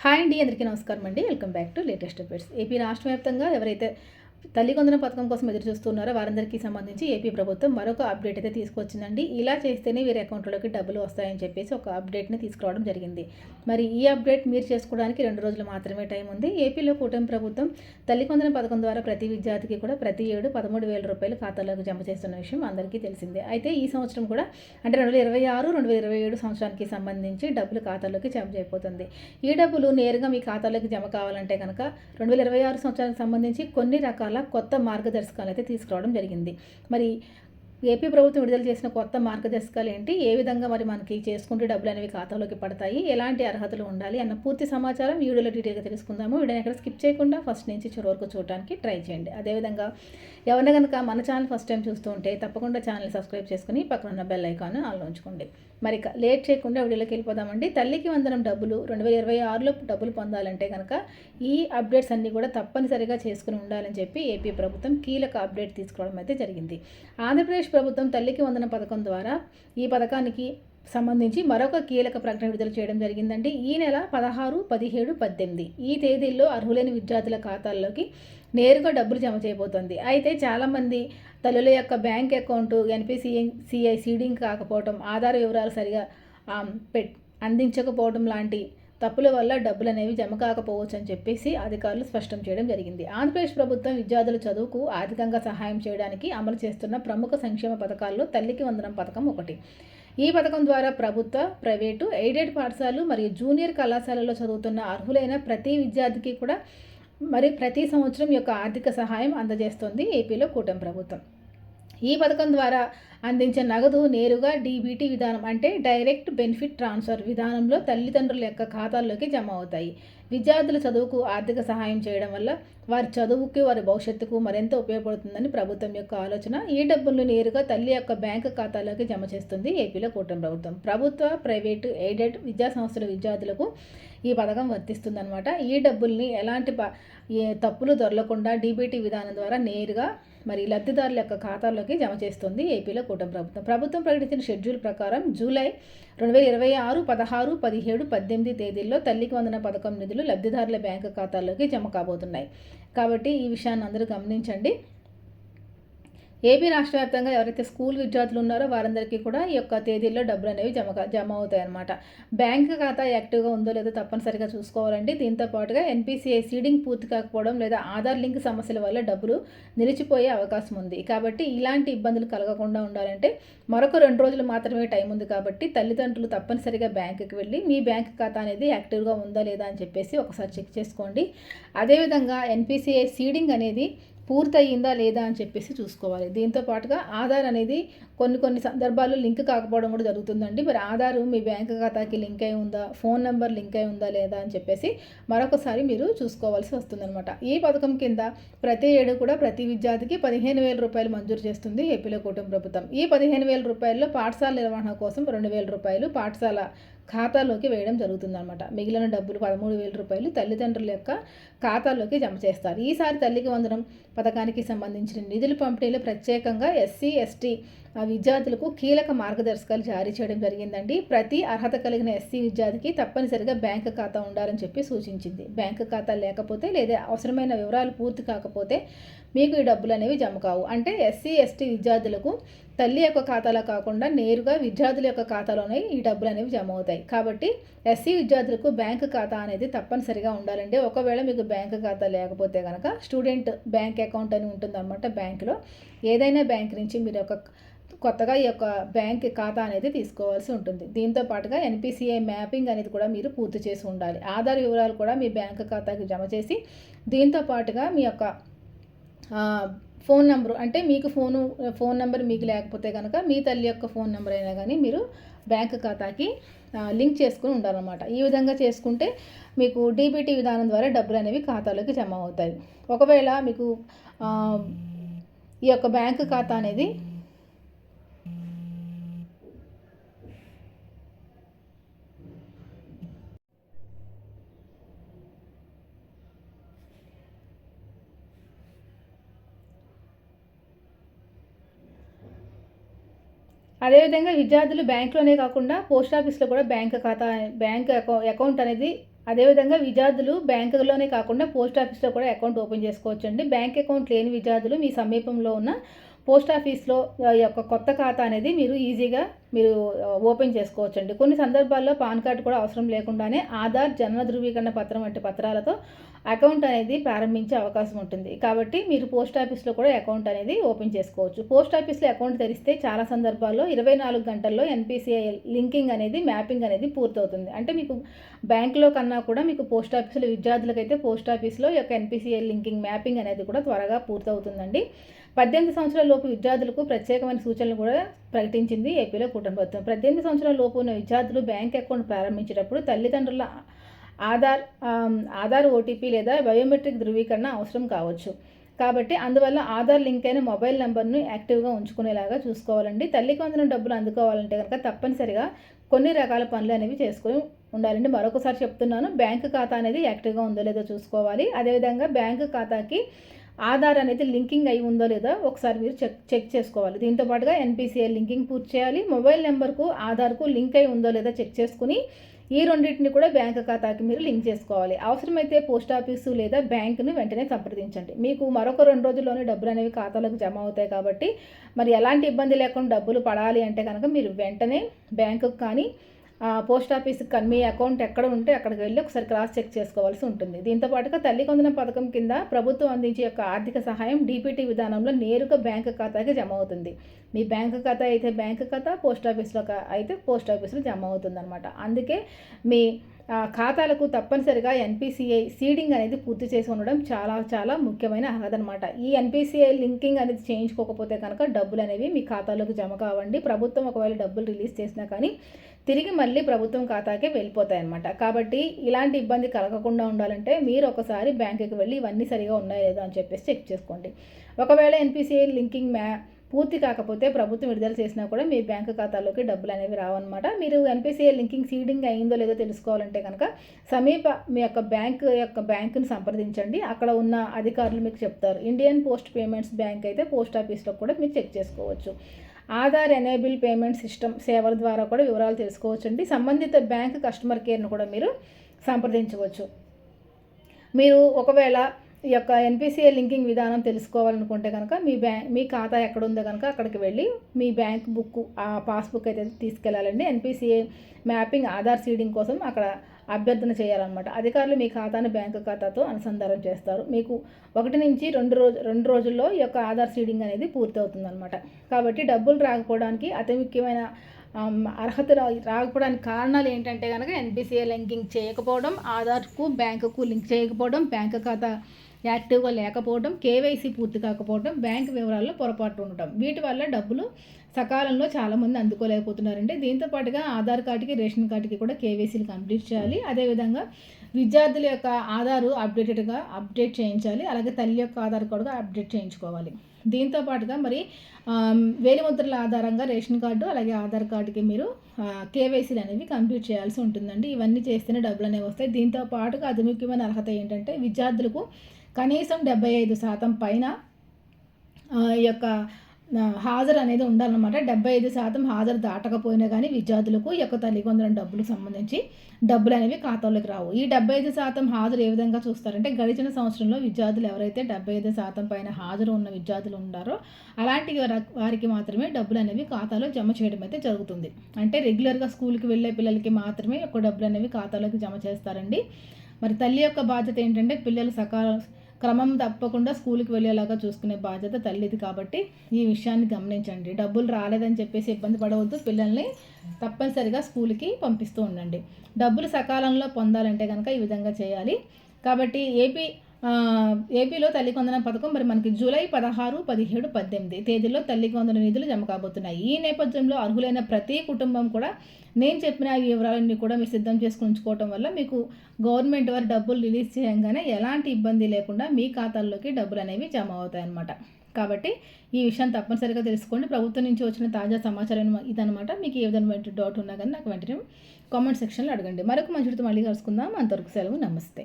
Hi అండి, అందరికీ నమస్కారం అండి. Welcome back to latest updates. AP రాష్ట్ర వ్యాప్తంగా ఎవరైతే తల్లి వందనం పథకం కోసం ఎదురు చూస్తున్నారో వారందరికీ సంబంధించి ఏపీ ప్రభుత్వం మరొక అప్డేట్ అయితే తీసుకొచ్చిందండి. ఇలా చేస్తేనే వీరి అకౌంట్లోకి డబ్బులు వస్తాయని చెప్పేసి ఒక అప్డేట్ని తీసుకురావడం జరిగింది. మరి ఈ అప్డేట్ మీరు చేసుకోవడానికి 2 రోజులు మాత్రమే టైం ఉంది. ఏపీలో కూటమి ప్రభుత్వం తల్లి వందనం పథకం ద్వారా ప్రతి విద్యార్థికి కూడా ప్రతి ఏడు 13,000 రూపాయలు ఖాతాలోకి జమ చేస్తున్న విషయం అందరికీ తెలిసిందే. అయితే ఈ సంవత్సరం కూడా అంటే 2026, 2027 సంవత్సరానికి సంబంధించి డబ్బులు ఖాతాలోకి జమ చేయబోతుంది. ఈ డబ్బులు నేరుగా మీ ఖాతాలోకి జమ కావాలంటే కనుక 2026 సంవత్సరానికి సంబంధించి కొన్ని రకాల కొత్త మార్గదర్శకాలు అయితే తీసుకురావడం జరిగింది. మరి ఏపీ ప్రభుత్వం విడుదల చేసిన కొత్త మార్గదర్శకాలు ఏంటి, ఏ విధంగా మరి మనకి చేసుకుంటే డబ్బులు అనేవి ఖాతాలోకి పడతాయి, ఎలాంటి అర్హతలు ఉండాలి అన్న పూర్తి సమాచారం ఈ వీడియోలో డీటెయిల్గా తెలుసుకుందాము. వీడియోని ఎక్కడ స్కిప్ చేయకుండా ఫస్ట్ నుంచి చివరి వరకు చూడడానికి ట్రై చేయండి. అదేవిధంగా ఎవరైనా కనుక మన ఛానల్ ఫస్ట్ టైం చూస్తూ ఉంటే తప్పకుండా ఛానల్ సబ్స్క్రైబ్ చేసుకుని పక్కన ఉన్న బెల్ ఐకాన్ ఆన్లో ఉంచుకోండి. మరి లేట్ చేయకుండా వీడియోలోకి వెళ్ళిపోదామండి. తల్లికి వందనం డబ్బులు 2026లో డబ్బులు పొందాలంటే కనుక ఈ అప్డేట్స్ అన్నీ కూడా తప్పనిసరిగా చేసుకుని ఉండాలని చెప్పి ఏపీ ప్రభుత్వం కీలక అప్డేట్ తీసుకురావడం అయితే జరిగింది. ఆంధ్రప్రదేశ్ ప్రభుత్వం తల్లికి వందనం పథకం ద్వారా ఈ పథకానికి సంబంధించి మరొక కీలక ప్రకటన విడుదల చేయడం జరిగిందండి. ఈ నెల 16, 17, 18 ఈ తేదీల్లో అర్హులైన విద్యార్థుల ఖాతాల్లోకి నేరుగా డబ్బులు జమ చేయబోతోంది. అయితే చాలామంది తల్లుల యొక్క బ్యాంక్ అకౌంట్ ఎన్పిసిఐ సీడింగ్ కాకపోవడం, ఆధార్ వివరాలు సరిగా అందించకపోవడం లాంటి తప్పుల వల్ల డబ్బులు అనేవి జమ కాకపోవచ్చు అని చెప్పేసి అధికారులు స్పష్టం చేయడం జరిగింది. ఆంధ్రప్రదేశ్ ప్రభుత్వం విద్యార్థుల చదువుకు ఆర్థికంగా సహాయం చేయడానికి అమలు చేస్తున్న ప్రముఖ సంక్షేమ పథకాల్లో తల్లికి వందనం పథకం ఒకటి. ఈ పథకం ద్వారా ప్రభుత్వ, ప్రైవేటు, ఎయిడెడ్ పాఠశాలలు మరియు జూనియర్ కళాశాలలో చదువుతున్న అర్హులైన ప్రతి విద్యార్థికి కూడా ప్రతి సంవత్సరం యొక్క ఆర్థిక సహాయం అందజేస్తోంది ఏపీలో కూటమి ప్రభుత్వం. ఈ పథకం ద్వారా అందించే నగదు నేరుగా డీబీటీ విధానం అంటే డైరెక్ట్ బెనిఫిట్ ట్రాన్స్ఫర్ విధానంలో తల్లిదండ్రుల యొక్క ఖాతాల్లోకి జమ అవుతాయి. విద్యార్థుల చదువుకు ఆర్థిక సహాయం చేయడం వల్ల వారి చదువుకి, వారి భవిష్యత్తుకు మరింత ఉపయోగపడుతుందని ప్రభుత్వం యొక్క ఆలోచన. ఈ డబ్బులను నేరుగా తల్లి యొక్క బ్యాంకు ఖాతాలోకి జమ చేస్తుంది ఏపీలో కూటమి ప్రభుత్వం. ప్రభుత్వ, ప్రైవేటు, ఎయిడెడ్ విద్యా సంస్థల విద్యార్థులకు ఈ పథకం వర్తిస్తుందన్నమాట. ఈ డబ్బుల్ని ఎలాంటి తప్పులు దొరలకుండా డీబీటీ విధానం ద్వారా నేరుగా లబ్ధిదారుల యొక్క ఖాతాల్లోకి జమ చేస్తుంది ఏపీలో కూటమి ప్రభుత్వం. ప్రభుత్వం ప్రకటించిన షెడ్యూల్ ప్రకారం జూలై 2026, 16, 17, 18 తేదీల్లో తల్లికి వందన పథకం నిధులు లబ్ధిదారుల బ్యాంకు ఖాతాల్లోకి జమ కాబోతున్నాయి. కాబట్టి ఈ విషయాన్ని అందరూ గమనించండి. ఏపీ రాష్ట్ర వ్యాప్తంగా ఎవరైతే స్కూల్ విద్యార్థులు ఉన్నారో వారందరికీ కూడా ఈ యొక్క తేదీల్లో డబ్బులు అనేవి జమ అవుతాయి అన్నమాట. బ్యాంకు ఖాతా యాక్టివ్గా ఉందో లేదో తప్పనిసరిగా చూసుకోవాలండి. దీంతో పాటుగా ఎన్పిసిఐ సీడింగ్ పూర్తి కాకపోవడం లేదా ఆధార్ లింక్ సమస్యల వల్ల డబ్బులు నిలిచిపోయే అవకాశం ఉంది. కాబట్టి ఇలాంటి ఇబ్బందులు కలగకుండా ఉండాలంటే మరొక 2 రోజులు మాత్రమే టైం ఉంది. కాబట్టి తల్లిదండ్రులు తప్పనిసరిగా బ్యాంకుకి వెళ్ళి మీ బ్యాంక్ ఖాతా అనేది యాక్టివ్గా ఉందా లేదా అని చెప్పేసి ఒకసారి చెక్ చేసుకోండి. అదేవిధంగా ఎన్పిసిఐ సీడింగ్ అనేది పూర్తయిందా లేదా అని చెప్పేసి చూసుకోవాలి. దీంతో పాటుగా ఆధార్ అనేది కొన్ని సందర్భాల్లో లింక్ కాకపోవడం కూడా జరుగుతుందండి. మరి ఆధార్ మీ బ్యాంక్ ఖాతాకి లింక్ అయి ఉందా, ఫోన్ నెంబర్ లింక్ అయి ఉందా లేదా అని చెప్పేసి మరొకసారి మీరు చూసుకోవాల్సి వస్తుందన్నమాట. ఈ పథకం కింద ప్రతి ఏడు కూడా ప్రతి విద్యార్థికి 15,000 రూపాయలు మంజూరు చేస్తుంది ఏపీలో కూటమి ప్రభుత్వం. ఈ 15,000 రూపాయల్లో పాఠశాల నిర్వహణ కోసం 2,000 రూపాయలు పాఠశాల ఖాతాలోకి వేయడం జరుగుతుందన్నమాట. మిగిలిన డబ్బులు 13,000 రూపాయలు తల్లిదండ్రుల యొక్క ఖాతాలోకి జమ చేస్తారు. ఈసారి తల్లికి వందనం పథకానికి సంబంధించిన నిధుల పంపిణీలో ప్రత్యేకంగా ఎస్సీ, ఎస్టీ విద్యార్థులకు కీలక మార్గదర్శకాలు జారీ చేయడం జరిగిందండి. ప్రతి అర్హత కలిగిన ఎస్సీ విద్యార్థికి తప్పనిసరిగా బ్యాంకు ఖాతా ఉండాలని చెప్పి సూచించింది. బ్యాంకు ఖాతా లేకపోతే లేదా అవసరమైన వివరాలు పూర్తి కాకపోతే మీకు ఈ డబ్బులు అనేవి జమ కావు. అంటే ఎస్సీ, ఎస్టీ విద్యార్థులకు తల్లి యొక్క ఖాతాలో కాకుండా నేరుగా విద్యార్థుల యొక్క ఖాతాలోనే ఈ డబ్బులు అనేవి జమ అవుతాయి. కాబట్టి ఎస్సీ విద్యార్థులకు బ్యాంకు ఖాతా అనేది తప్పనిసరిగా ఉండాలండి. ఒకవేళ మీకు బ్యాంకు ఖాతా లేకపోతే కనుక స్టూడెంట్ బ్యాంక్ అకౌంట్ అని ఉంటుందన్నమాట. బ్యాంకులో ఏదైనా బ్యాంక్ నుంచి మీరు కొత్తగా ఈ యొక్క బ్యాంక్ ఖాతా అనేది తీసుకోవాల్సి ఉంటుంది. దీంతో పాటుగా ఎన్పిసిఐ మ్యాపింగ్ అనేది కూడా మీరు పూర్తి చేసి ఉండాలి. ఆధార్ వివరాలు కూడా మీ బ్యాంక్ ఖాతాకి జమ చేసి దీంతో పాటుగా మీ యొక్క ఫోన్ నెంబరు అంటే మీకు ఫోన్ నెంబర్ మీకు లేకపోతే కనుక మీ తల్లి యొక్క ఫోన్ నెంబర్ అయినా కానీ మీరు బ్యాంక్ ఖాతాకి లింక్ చేసుకుని ఉండాలన్నమాట. ఈ విధంగా చేసుకుంటే మీకు డీబీటీ విధానం ద్వారా డబ్బులు అనేవి ఖాతాలోకి జమ అవుతాయి. ఒకవేళ మీకు ఈ యొక్క బ్యాంక్ ఖాతా అనేది అదేవిధంగా విద్యార్థులు బ్యాంకులోనే కాకుండా పోస్ట్ ఆఫీస్లో కూడా బ్యాంక్ అకౌంట్ అనేది అదేవిధంగా విద్యార్థులు బ్యాంకులోనే కాకుండా పోస్ట్ ఆఫీస్లో కూడా అకౌంట్ ఓపెన్ చేసుకోవచ్చండి. బ్యాంక్ అకౌంట్ లేని విద్యార్థులు మీ సమీపంలో ఉన్న పోస్ట్ ఆఫీస్లో యొక్క కొత్త ఖాతా అనేది మీరు ఈజీగా ఓపెన్ చేసుకోవచ్చండి. కొన్ని సందర్భాల్లో పాన్ కార్డు కూడా అవసరం లేకుండానే ఆధార్, జనన ధృవీకరణ పత్రం వంటి పత్రాలతో అకౌంట్ అనేది ప్రారంభించే అవకాశం ఉంటుంది. కాబట్టి మీరు పోస్ట్ ఆఫీస్లో కూడా అకౌంట్ అనేది ఓపెన్ చేసుకోవచ్చు. పోస్ట్ ఆఫీస్లో అకౌంట్ తెరిస్తే చాలా సందర్భాల్లో 24 గంటల్లో ఎన్పిసిఐ లింకింగ్ అనేది, మ్యాపింగ్ అనేది పూర్తవుతుంది. అంటే మీకు బ్యాంకులో కన్నా కూడా మీకు పోస్ట్ ఆఫీసులో విద్యార్థులకైతే పోస్ట్ ఆఫీస్లో యొక్క ఎన్పిసిఐ లింకింగ్, మ్యాపింగ్ అనేది కూడా త్వరగా పూర్తవుతుందండి. 18 సంవత్సరాల లోపు విద్యార్థులకు ప్రత్యేకమైన సూచనలు కూడా ప్రకటించింది ఏపీలో కూటమి ప్రభుత్వం. 18 సంవత్సరాల లోపు ఉన్న విద్యార్థులు బ్యాంక్ అకౌంట్ ప్రారంభించేటప్పుడు తల్లిదండ్రుల ఆధార్ ఓటీపీ లేదా బయోమెట్రిక్ ధృవీకరణ అవసరం కావచ్చు. కాబట్టి అందువల్ల ఆధార్ లింక్ అయిన మొబైల్ నెంబర్ను యాక్టివ్గా ఉంచుకునేలాగా చూసుకోవాలండి. తల్లికి వందనం డబ్బులు అందుకోవాలంటే కనుక తప్పనిసరిగా కొన్ని రకాల పనులు అనేవి చేసుకొని ఉండాలండి. మరొకసారి చెప్తున్నాను, బ్యాంకు ఖాతా అనేది యాక్టివ్గా ఉందో లేదో చూసుకోవాలి. అదేవిధంగా బ్యాంకు ఖాతాకి ఆధార్ అనేది లింకింగ్ అయి ఉందో లేదో ఒకసారి మీరు చెక్ చేసుకోవాలి. దీంతో పాటుగా ఎన్పిసిఐ లింకింగ్ పూర్తి చేయాలి. మొబైల్ నెంబర్కు ఆధార్కు లింక్ అయి ఉందో లేదో చెక్ చేసుకుని ఈ రెండింటిని కూడా బ్యాంకు ఖాతాకి మీరు లింక్ చేసుకోవాలి. అవసరమైతే పోస్ట్ ఆఫీసు లేదా బ్యాంకును వెంటనే సంప్రదించండి. మీకు మరొక 2 రోజుల్లోనే డబ్బులు అనేవి ఖాతాలకు జమ అవుతాయి. కాబట్టి మరి ఎలాంటి ఇబ్బంది లేకుండా డబ్బులు పడాలి అంటే కనుక మీరు వెంటనే బ్యాంకుకు కానీ పోస్ట్ ఆఫీస్కి కానీ మీ అకౌంట్ ఎక్కడ ఉంటే అక్కడికి వెళ్ళి ఒకసారి క్రాస్ చెక్ చేసుకోవాల్సి ఉంటుంది. దీంతో పాటుగా తల్లికి వందనం పథకం కింద ప్రభుత్వం అందించే యొక్క ఆర్థిక సహాయం డీపీటీ విధానంలో నేరుగా బ్యాంకు ఖాతాకి జమ అవుతుంది. మీ బ్యాంకు ఖాతా అయితే బ్యాంకు ఖాతా, పోస్ట్ ఆఫీస్లో అయితే పోస్ట్ ఆఫీస్లో జమ అవుతుంది అనమాట. అందుకే మీ ఖాతాలకు తప్పనిసరిగా ఎన్పిసిఐ సీడింగ్ అనేది పూర్తి చేసి ఉండడం చాలా చాలా ముఖ్యమైన అర్హత అనమాట. ఈ ఎన్పిసిఐ లింకింగ్ అనేది చేయించుకోకపోతే కనుక డబ్బులు అనేవి మీ ఖాతాలోకి జమ కావండి. ప్రభుత్వం ఒకవేళ డబ్బులు రిలీజ్ చేసినా కానీ తిరిగి మళ్ళీ ప్రభుత్వం ఖాతాకే వెళ్ళిపోతాయి అన్నమాట. కాబట్టి ఇలాంటి ఇబ్బంది కలగకుండా ఉండాలంటే మీరు ఒకసారి బ్యాంకుకి వెళ్ళి ఇవన్నీ సరిగా ఉన్నాయో లేదో అని చెప్పేసి చెక్ చేసుకోండి. ఒకవేళ ఎన్పిసిఐ లింకింగ్ పూర్తి కాకపోతే ప్రభుత్వం విడుదల చేసినా కూడా మీ బ్యాంకు ఖాతాలోకి డబ్బులు అనేవి రావన్నమాట. మీరు ఎన్పిసిఐ లింకింగ్ సీడింగ్ అయిందో లేదో తెలుసుకోవాలంటే కనుక సమీప మీ యొక్క బ్యాంకుని సంప్రదించండి. అక్కడ ఉన్న అధికారులు మీకు చెప్తారు. ఇండియన్ పోస్ట్ పేమెంట్స్ బ్యాంక్ అయితే పోస్ట్ ఆఫీస్లో కూడా మీరు చెక్ చేసుకోవచ్చు. ఆధార్ ఎనేబుల్ పేమెంట్ సిస్టమ్ సేవల ద్వారా కూడా వివరాలు తెలుసుకోవచ్చండి. సంబంధిత బ్యాంక్ కస్టమర్ కేర్ను కూడా మీరు సంప్రదించవచ్చు. మీరు ఒకవేళ ఈ యొక్క ఎన్పిసిఐ లింకింగ్ విధానం తెలుసుకోవాలనుకుంటే కనుక మీ ఖాతా ఎక్కడ ఉందో కనుక అక్కడికి వెళ్ళి మీ బ్యాంక్ బుక్, ఆ పాస్బుక్ అయితే తీసుకెళ్ళాలండి. ఎన్పిసిఐ మ్యాపింగ్, ఆధార్ సీడింగ్ కోసం అక్కడ అభ్యర్థన చేయాలన్నమాట. అధికారులు మీ ఖాతాను బ్యాంకు ఖాతాతో అనుసంధానం చేస్తారు. మీకు 1 నుంచి 2 రోజుల్లో ఈ యొక్క ఆధార్ సీడింగ్ అనేది పూర్తి అవుతుందన్నమాట. కాబట్టి డబ్బులు రాకపోవడానికి అతి ముఖ్యమైన అర్హత రాకపోవడానికి కారణాలు ఏంటంటే కనుక ఎన్పిసిఐ లింకింగ్ చేయకపోవడం, ఆధార్కు బ్యాంకుకు లింక్ చేయకపోవడం, బ్యాంకు ఖాతా యాక్టివ్గా లేకపోవడం, కేవైసీ పూర్తి కాకపోవడం, బ్యాంకు వివరాల్లో పొరపాటు ఉండటం, వీటి వల్ల డబ్బులు సకాలంలో చాలామంది అందుకోలేకపోతున్నారండి. దీంతో పాటుగా ఆధార్ కార్డుకి, రేషన్ కార్డుకి కూడా కేవైసీలు కంప్లీట్ చేయాలి. అదేవిధంగా విద్యార్థుల యొక్క ఆధారు అప్డేట్ చేయించాలి. అలాగే తల్లి యొక్క ఆధార్ కూడా అప్డేట్ చేయించుకోవాలి. దీంతో పాటుగా మరి వేలిముద్రల ఆధారంగా రేషన్ కార్డు అలాగే ఆధార్ కార్డుకి మీరు కేవైసీలు అనేవి కంప్లీట్ చేయాల్సి ఉంటుందండి. ఇవన్నీ చేస్తేనే డబ్బులు అనేవి వస్తాయి. దీంతో పాటుగా అతి ముఖ్యమైన అర్హత ఏంటంటే విద్యార్థులకు కనీసం 75% పైన ఈ యొక్క హాజరు అనేది ఉండాలన్నమాట. 75% హాజరు దాటకపోయినా కానీ విద్యార్థులకు ఈ యొక్క తల్లికి వందనం డబ్బులకు సంబంధించి డబ్బులు అనేవి ఖాతాలోకి రావు. ఈ 75% హాజరు ఏ విధంగా చూస్తారంటే గడిచిన సంవత్సరంలో విద్యార్థులు ఎవరైతే 75% పైన హాజరు ఉన్న విద్యార్థులు ఉన్నారో అలాంటి వారికి మాత్రమే డబ్బులు అనేవి ఖాతాలో జమ చేయడం అయితే జరుగుతుంది. అంటే రెగ్యులర్గా స్కూల్కి వెళ్ళే పిల్లలకి మాత్రమే యొక్క డబ్బులు అనేవి ఖాతాలోకి జమ చేస్తారండి. మరి తల్లి యొక్క బాధ్యత ఏంటంటే పిల్లలు క్రమం తప్పకుండా స్కూల్కి వెళ్ళేలాగా చూసుకునే బాధ్యత తల్లిది. కాబట్టి ఈ విషయాన్ని గమనించండి. డబ్బులు రాలేదని చెప్పేసి ఇబ్బంది పడవద్దు. పిల్లల్ని తప్పనిసరిగా స్కూల్కి పంపిస్తూ ఉండండి. డబ్బులు సకాలంలో పొందాలంటే కనుక ఈ విధంగా చేయాలి. కాబట్టి ఏపీలో తల్లికి వందనం పథకం మరి మనకి జూలై 16, 17, 18 తేదీల్లో తల్లికి వందనం నిధులు జమ కాబోతున్నాయి. ఈ నేపథ్యంలో అర్హులైన ప్రతి కుటుంబం కూడా నేను చెప్పిన ఈ వివరాలన్నీ కూడా మీరు సిద్ధం చేసుకుని ఉంచుకోవడం వల్ల మీకు గవర్నమెంట్ వారు డబ్బులు రిలీజ్ చేయగానే ఎలాంటి ఇబ్బంది లేకుండా మీ ఖాతాల్లోకి డబ్బులు అనేవి జమ అవుతాయన్నమాట. కాబట్టి ఈ విషయం తప్పనిసరిగా తెలుసుకోండి. ప్రభుత్వం నుంచి వచ్చిన తాజా సమాచారం ఇదనమాట. మీకు ఏ విధమైన డౌట్ ఉన్నా కానీ నాకు వెంటనే కామెంట్ సెక్షన్లో అడగండి. మరొక మంచితో మళ్ళీ కలుసుకుందాం. అంతవరకు సెలవు. నమస్తే.